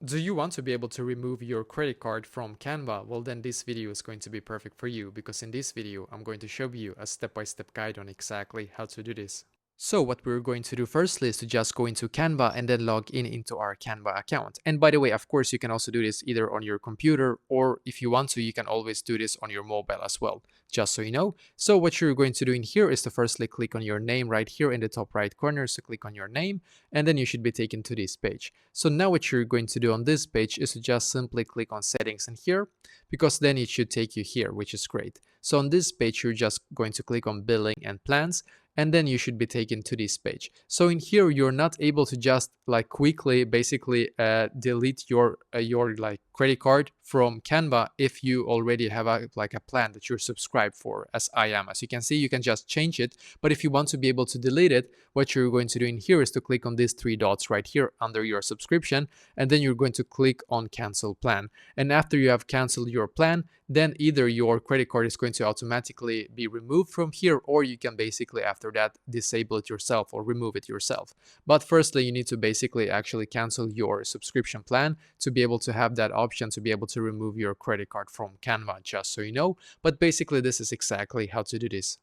Do you want to be able to remove your credit card from Canva? Well, then this video is going to be perfect for you, because in this video, I'm going to show you a step-by-step guide on exactly how to do this. So what we're going to do firstly is to just go into Canva and then log in into our Canva account. And by the way, of course, you can also do this either on your computer, or if you want to, you can always do this on your mobile as well, just so you know. So what you're going to do in here is to firstly click on your name right here in the top right corner. So click on your name, and then you should be taken to this page. So now what you're going to do on this page is to just simply click on settings in here, because then it should take you here, which is great. So on this page, you're just going to click on billing and plans, and then you should be taken to this page. So in here, you're not able to just like quickly basically delete your like credit card from Canva if you already have a plan that you're subscribed for, as I am. As you can see, you can just change it, but if you want to be able to delete it, what you're going to do in here is to click on these three dots right here under your subscription, and then you're going to click on cancel plan. And after you have canceled your plan, then either your credit card is going to automatically be removed from here, or you can basically after that disable it yourself or remove it yourself. But firstly, you need to basically actually cancel your subscription plan to be able to have that option to be able to remove your credit card from Canva, just so you know. But basically, this is exactly how to do this.